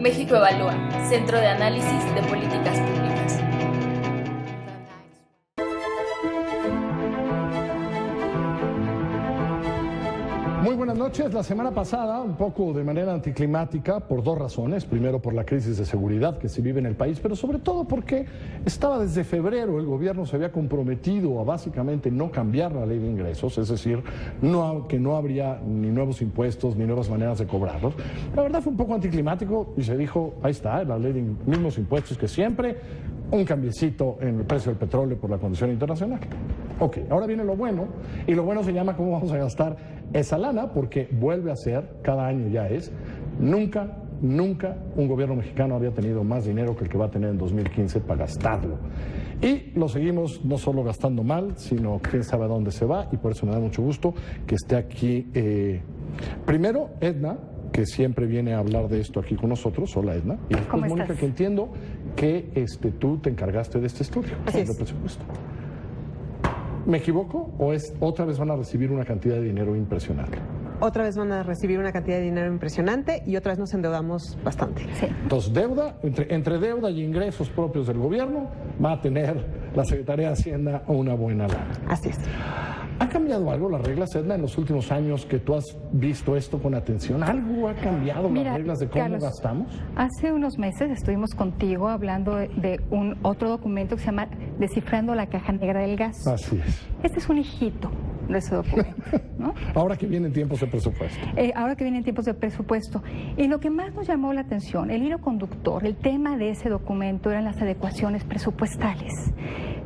México Evalúa, Centro de Análisis de Políticas Públicas. Muy buenas noches. La semana pasada, un poco de manera anticlimática, por dos razones. Primero, por la crisis de seguridad que se vive en el país, pero sobre todo porque estaba desde febrero, el gobierno se había comprometido a básicamente no cambiar la ley de ingresos, es decir, que no habría ni nuevos impuestos ni nuevas maneras de cobrarlos. La verdad fue un poco anticlimático y se dijo, ahí está, la ley de mismos impuestos que siempre, un cambiecito en el precio del petróleo por la condición internacional. Ok, ahora viene lo bueno, y lo bueno se llama cómo vamos a gastar esa lana, porque vuelve a ser, cada año ya es, nunca un gobierno mexicano había tenido más dinero que el que va a tener en 2015 para gastarlo. Y lo seguimos no solo gastando mal, sino quién sabe a dónde se va, y por eso me da mucho gusto que esté aquí, primero, Edna, que siempre viene a hablar de esto aquí con nosotros. Hola, Edna. Y después Mónica, que entiendo que tú te encargaste de este estudio. Así es. De presupuesto. ¿Me equivoco o es otra vez van a recibir una cantidad de dinero impresionante? Otra vez van a recibir una cantidad de dinero impresionante y otra vez nos endeudamos bastante. Sí. Entonces, deuda, entre deuda y ingresos propios del gobierno, va a tener la Secretaría de Hacienda una buena lana. Así es. ¿Ha cambiado algo las reglas, Edna, en los últimos años que tú has visto esto con atención? ¿Algo ha cambiado las reglas de cómo Carlos, gastamos? Hace unos meses estuvimos contigo hablando de otro documento que se llama Descifrando la Caja Negra del Gas. Así es. Este es un hijito de ese documento, ¿no? Ahora que vienen tiempos de presupuesto. Ahora que vienen tiempos de presupuesto. Y lo que más nos llamó la atención, el hilo conductor, el tema de ese documento eran las adecuaciones presupuestales,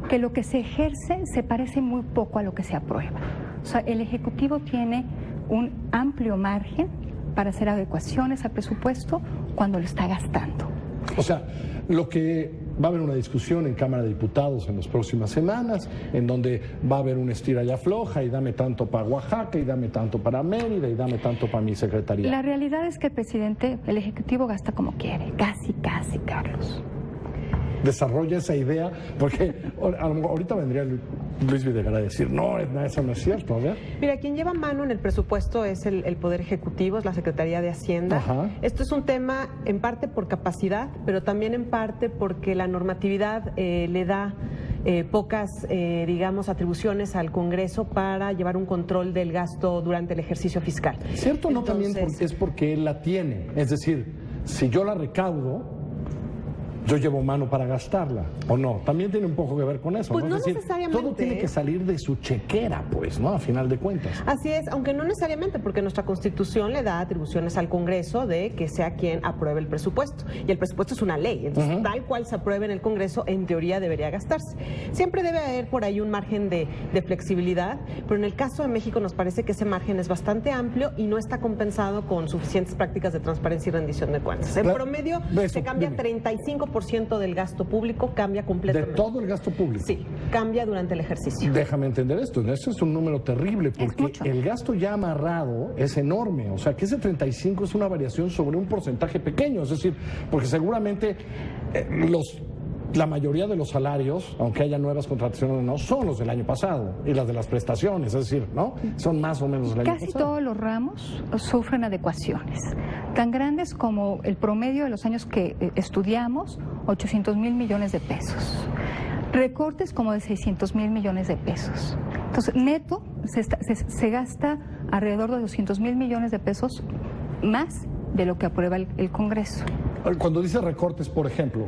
que lo que se ejerce se parece muy poco a lo que se aprueba. O sea, el Ejecutivo tiene un amplio margen para hacer adecuaciones al presupuesto cuando lo está gastando. O sea, lo que va a haber una discusión en Cámara de Diputados en las próximas semanas, en donde va a haber una estira y afloja, y dame tanto para Oaxaca, y dame tanto para Mérida, y dame tanto para mi secretaría. La realidad es que el Ejecutivo gasta como quiere, casi, Carlos. Desarrolla esa idea, porque ahorita vendría Luis Videgaray a decir, no, eso no es cierto, a ver. Mira, quien lleva mano en el presupuesto es el Poder Ejecutivo, es la Secretaría de Hacienda. Ajá. Esto es un tema en parte por capacidad, pero también en parte porque la normatividad le da pocas, digamos, atribuciones al Congreso para llevar un control del gasto durante el ejercicio fiscal. ¿Cierto o no? Entonces, También es porque él la tiene, es decir, si yo la recaudo, yo llevo mano para gastarla, ¿o no? También tiene un poco que ver con eso, pues ¿no? no Es decir, necesariamente. todo tiene que salir de su chequera, pues, ¿no? A final de cuentas. Así es, aunque no necesariamente, porque nuestra Constitución le da atribuciones al Congreso de que sea quien apruebe el presupuesto. Y el presupuesto es una ley, entonces tal cual se apruebe en el Congreso, en teoría debería gastarse. Siempre debe haber por ahí un margen de flexibilidad, pero en el caso de México nos parece que ese margen es bastante amplio y no está compensado con suficientes prácticas de transparencia y rendición de cuentas. En promedio se cambia 35% del gasto público, cambia completamente. ¿De todo el gasto público? Sí, cambia durante el ejercicio. Déjame entender esto, esto es un número terrible, porque el gasto ya amarrado es enorme, o sea que ese 35 es una variación sobre un porcentaje pequeño, es decir, porque seguramente la mayoría de los salarios, aunque haya nuevas contrataciones o no, son los del año pasado, y las de las prestaciones, es decir, ¿no? Son más o menos del año pasado. Casi todos los ramos sufren adecuaciones, tan grandes como el promedio de los años que estudiamos, 800,000 millones de pesos. Recortes como de 600,000 millones de pesos. Entonces, neto, se gasta alrededor de 200,000 millones de pesos más de lo que aprueba el Congreso. Cuando dice recortes, por ejemplo,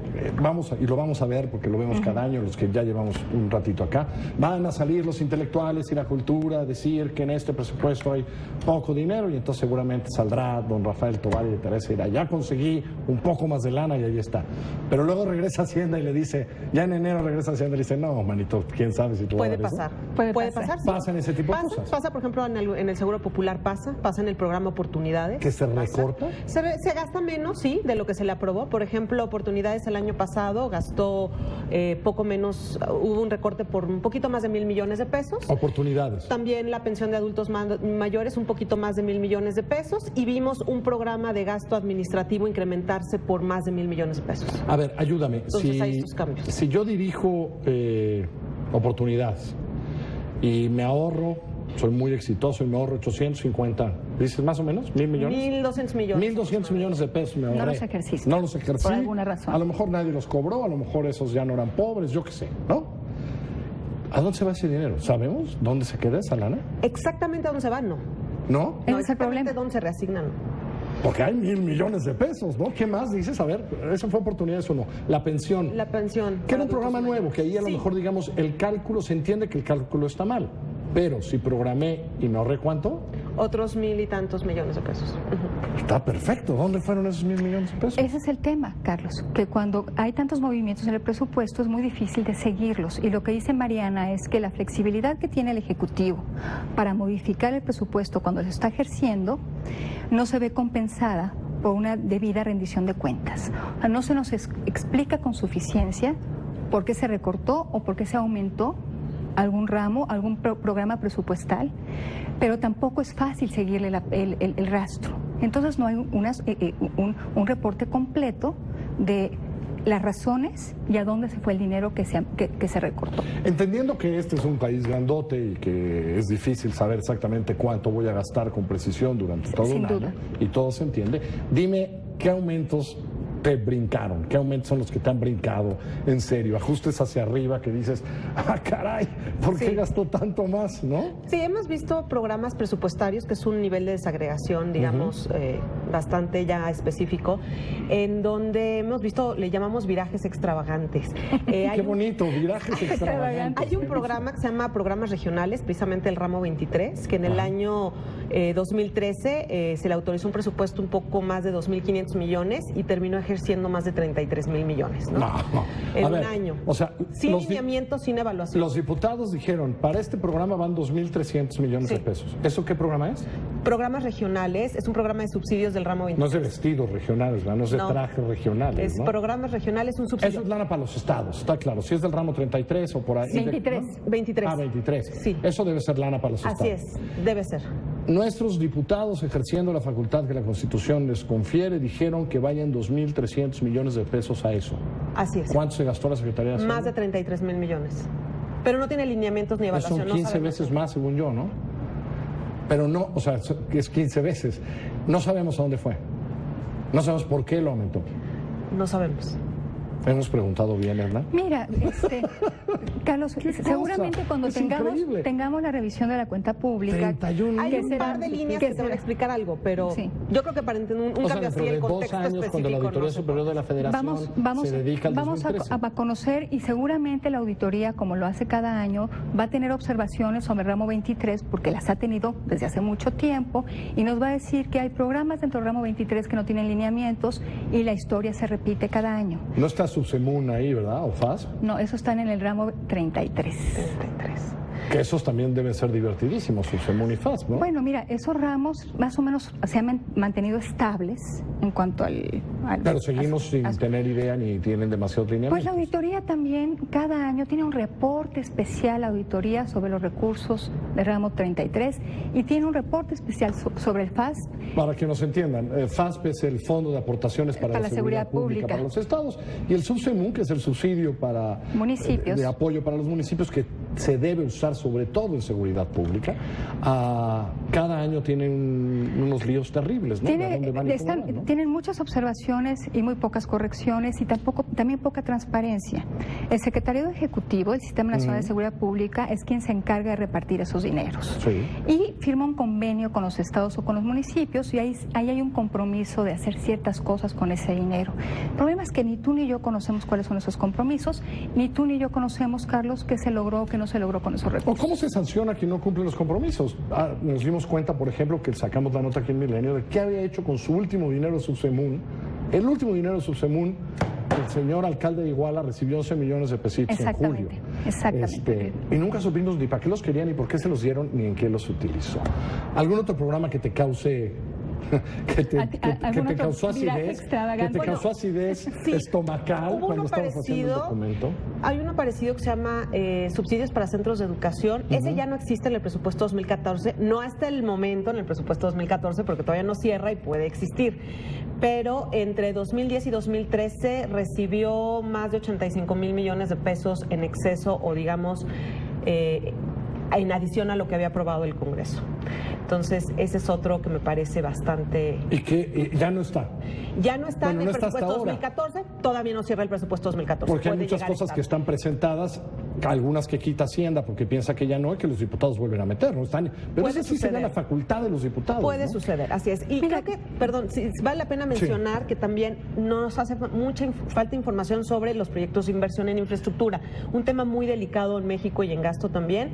y lo vamos a ver porque lo vemos cada año, los que ya llevamos un ratito acá, van a salir los intelectuales y la cultura a decir que en este presupuesto hay poco dinero, y entonces seguramente saldrá don Rafael Tovar y de Teresa y dirá, ya conseguí un poco más de lana y ahí está. Pero luego regresa a Hacienda y le dice, ya en enero regresa a Hacienda y le dice, no, manito, quién sabe si tú vas a Puede dar eso. pasar. Puede pasar. Sí. ¿Pasan ese tipo de cosas? Pasa, por ejemplo, en el Seguro Popular pasa en el programa Oportunidades. ¿Que se recorta? Se gasta menos, sí, de lo que se le aprobó. Por ejemplo, Oportunidades el año pasado gastó poco menos, hubo un recorte por un poquito más de 1,000 millones de pesos. Oportunidades. También la pensión de adultos mayores, un poquito más de 1,000 millones de pesos. Y vimos un programa de gasto administrativo incrementarse por más de 1,000 millones de pesos. A ver, ayúdame. Entonces hay estos cambios. Si yo dirijo Oportunidades y me ahorro soy muy exitoso y me ahorro 850, ¿dices más o menos? ¿1,000 millones? 1.200 millones. 1.200 millones de pesos me ahorré. No los ejerciste. No los ejercí. Por alguna razón. A lo mejor nadie los cobró, a lo mejor esos ya no eran pobres, yo qué sé, ¿no? ¿A dónde se va ese dinero? ¿Sabemos dónde se queda esa lana? Exactamente a dónde se van, no. ¿No? Ese No, es el problema. exactamente dónde se reasignan, no. Porque hay 1,000 millones de pesos, ¿no? ¿Qué más dices? A ver, ¿eso fue oportunidades o no? La pensión. La pensión. Que era un para programa adultos nuevo, que ahí a lo Sí. mejor, digamos, el cálculo, se entiende que el cálculo está mal. Pero si programé y me ahorré ¿cuánto? Otros 1.000 y tantos millones de pesos. Ujú. Está perfecto. ¿Dónde fueron esos 1,000 millones de pesos? Ese es el tema, Carlos, que cuando hay tantos movimientos en el presupuesto es muy difícil de seguirlos. Y lo que dice Mariana es que la flexibilidad que tiene el Ejecutivo para modificar el presupuesto cuando se está ejerciendo no se ve compensada por una debida rendición de cuentas. O sea, no se nos explica con suficiencia por qué se recortó o por qué se aumentó algún ramo, algún programa presupuestal, pero tampoco es fácil seguirle el rastro. Entonces no hay un reporte completo de las razones y a dónde se fue el dinero que se recortó. Entendiendo que este es un país grandote y que es difícil saber exactamente cuánto voy a gastar con precisión durante todo Sin un año, duda. y todo se entiende, dime qué aumentos te brincaron, qué aumentos son los que te han brincado en serio, ajustes hacia arriba que dices, ah caray, ¿por qué Sí. gastó tanto más, no? Sí, hemos visto programas presupuestarios, que es un nivel de desagregación, digamos, bastante ya específico, en donde hemos visto, le llamamos virajes extravagantes. Qué bonito, virajes extravagantes. Hay un programa que se llama Programas Regionales, precisamente el ramo 23, que en el año 2013 se le autorizó un presupuesto un poco más de 2.500 millones y terminó ejerciendo más de 33.000 millones, ¿no? No. En A un ver, año. o sea, sin los lineamiento, sin evaluación. Los diputados dijeron, para este programa van 2.300 millones de Sí. pesos. ¿Eso qué programa es? Programas regionales, es un programa de subsidios del ramo 23. No es de vestidos regionales, ¿verdad? No es de No. trajes regionales, Es ¿no? programas regionales, un subsidio. Eso es lana para los estados, está claro. Si es del ramo 33 o por ahí. 23. ¿no? 23. Ah, 23. Sí. Eso debe ser lana para los Así estados. es, debe ser. Nuestros diputados, ejerciendo la facultad que la Constitución les confiere, dijeron que vayan 2.300 millones de pesos a eso. Así es. ¿Cuánto se gastó la Secretaría de Hacienda? Más de 33.000 millones. Pero no tiene lineamientos ni Pues evaluación. son no 15 sabemos. veces más, según yo, ¿no? Pero no, o sea, es 15 veces. No sabemos a dónde fue. No sabemos por qué lo aumentó. No sabemos. Hemos preguntado bien, Hernán. Mira, Carlos, seguramente cuando Es increíble. tengamos la revisión de la cuenta pública, 31 Hay que un será- par de líneas que que te van a será- explicar algo, pero Sí. yo creo que para entender un O sea, cambio así, dentro de el 2 contexto años, cuando la específico Auditoría no se Superior de la Federación Vamos se dedica al a 2013. conocer y seguramente la auditoría, como lo hace cada año, va a tener observaciones sobre el ramo 23 porque las ha tenido desde hace mucho tiempo y nos va a decir que hay programas dentro del ramo 23 que no tienen lineamientos y la historia se repite cada año. No está Subsemun ahí, ¿verdad? ¿O FAS? No, eso están en el ramo 33. 33. Que esos también deben ser divertidísimos, Subsemun y FAS, ¿no? Bueno, mira, esos ramos más o menos se han mantenido estables en cuanto al Pero seguimos sin a- tener idea ni tienen demasiados Pues lineamientos. la auditoría también cada año tiene un reporte especial, auditoría sobre los recursos del ramo 33 y tiene un reporte especial sobre el FAS. Para que nos entiendan, FASP es el Fondo de Aportaciones para la Seguridad Pública para los estados y el Subsemun, que es el subsidio para Municipios. de apoyo para los municipios que se debe usar sobre todo en seguridad pública. Cada año tienen unos líos terribles, ¿no? ¿A dónde van y cómo van, no? Tienen muchas observaciones y muy pocas correcciones y también poca transparencia. El Secretariado Ejecutivo del Sistema Nacional de Seguridad Pública es quien se encarga de repartir esos dineros. Sí. Y firma un convenio con los estados o con los municipios y ahí hay un compromiso de hacer ciertas cosas con ese dinero. El problema es que ni tú ni yo conocemos cuáles son esos compromisos, ni tú ni yo conocemos, Carlos, qué se logró o qué no se logró con esos ¿O recursos. cómo se sanciona a quien no cumple los compromisos? Nos dimos cuenta, por ejemplo, que sacamos la nota aquí en Milenio de qué había hecho con su último dinero de Subsemun. El último dinero de Subsemun, el señor alcalde de Iguala recibió 11 millones de pesitos en julio. Exactamente. Y nunca supimos ni para qué los querían, ni por qué se los dieron, ni en qué los utilizó. ¿Algún otro programa que te cause... que te ¿Algún otro causó viraje acidez, extravagante? que te causó acidez estomacal Hubo cuando uno estabas haciendo el parecido. documento? Hay uno parecido que se llama subsidios para centros de educación. Ese ya no existe en el presupuesto 2014, no hasta el momento en el presupuesto 2014 porque todavía no cierra y puede existir. Pero entre 2010 y 2013 recibió más de 85.000 millones de pesos en exceso o digamos en adición a lo que había aprobado el Congreso. Entonces, ese es otro que me parece bastante... ¿Y que ya no está? Ya no está Bueno, en el no está presupuesto hasta 2014, todavía no cierra el presupuesto 2014. Porque hay Puede muchas llegar a cosas estar. que están presentadas, algunas que quita Hacienda porque piensa que ya no y que los diputados vuelven a meter, ¿no? Pero Puede eso sí sería suceder. la facultad de los diputados. Puede ¿no? suceder, así es. Y creo que, perdón, sí, vale la pena mencionar que también nos hace mucha falta información sobre los proyectos de inversión en infraestructura, un tema muy delicado en México y en gasto también.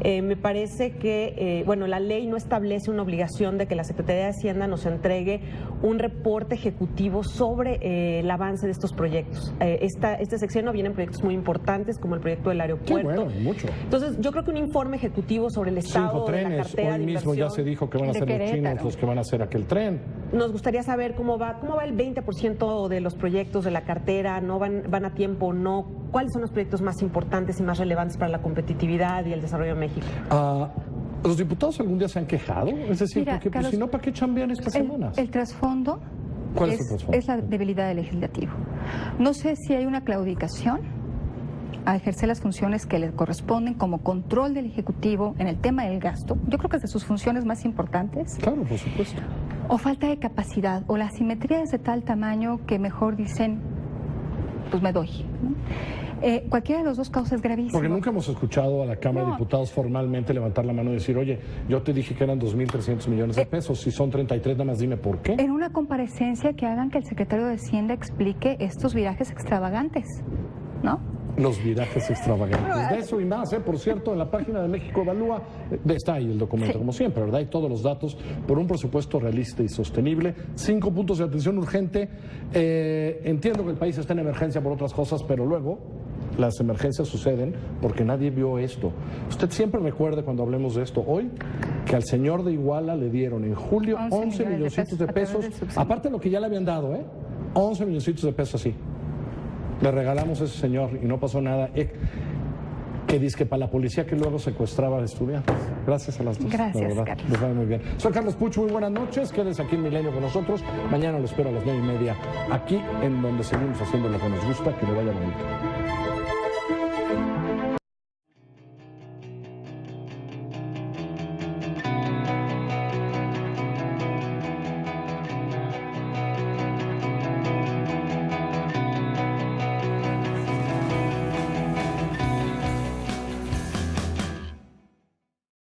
Me parece que, bueno, la ley no establece una obligación de que la Secretaría de Hacienda nos entregue un reporte ejecutivo sobre el avance de estos proyectos. Este sexenio vienen proyectos muy importantes como el proyecto del aeropuerto. Qué bueno, mucho. Entonces, yo creo que un informe ejecutivo sobre el 5 estado de la trenes, cartera hoy de mismo ya inversión. se dijo que van a De ser los Querétaro. chinos los que van a hacer aquel tren. Nos gustaría saber cómo va el 20% de los proyectos de la cartera, no van a tiempo, no. ¿Cuáles son los proyectos más importantes y más relevantes para la competitividad y el desarrollo de México? ¿Los diputados algún día se han quejado? Es decir, Mira, porque Carlos, si no, ¿para qué chambean estas semanas? El trasfondo ¿Cuál es el trasfondo? es la debilidad del legislativo. No sé si hay una claudicación a ejercer las funciones que le corresponden como control del Ejecutivo en el tema del gasto. Yo creo que es de sus funciones más importantes. Claro, por supuesto. O falta de capacidad, o la asimetría es de tal tamaño que mejor dicen, pues me doy, ¿no? Cualquiera de los dos causas es gravísimo. Porque nunca hemos escuchado a la Cámara de Diputados formalmente levantar la mano y decir, oye, yo te dije que eran 2.300 millones de pesos, si son 33, nada más dime por qué. En una comparecencia que hagan que el secretario de Hacienda explique estos virajes extravagantes, ¿no? Los virajes extravagantes. De eso y más, por cierto, en la página de México Evalúa está ahí el documento, Sí. como siempre, ¿verdad? Y todos los datos por un presupuesto realista y sostenible. 5 puntos de atención urgente. Entiendo que el país está en emergencia por otras cosas, pero luego las emergencias suceden porque nadie vio esto. Usted siempre recuerde cuando hablemos de esto hoy que al señor de Iguala le dieron en julio 11 milloncitos de a través pesos, del subsidio. aparte de lo que ya le habían dado, 11 milloncitos de pesos así. Le regalamos a ese señor y no pasó nada. Que dice que para la policía que luego secuestraba a estudiantes. Gracias a las dos. Gracias, la verdad. Carlos. Les va muy bien. Soy Carlos Puch, muy buenas noches. Quédense aquí en Milenio con nosotros. Mañana lo espero a las 9:30 aquí en donde seguimos haciendo lo que nos gusta. Que le vaya bonito.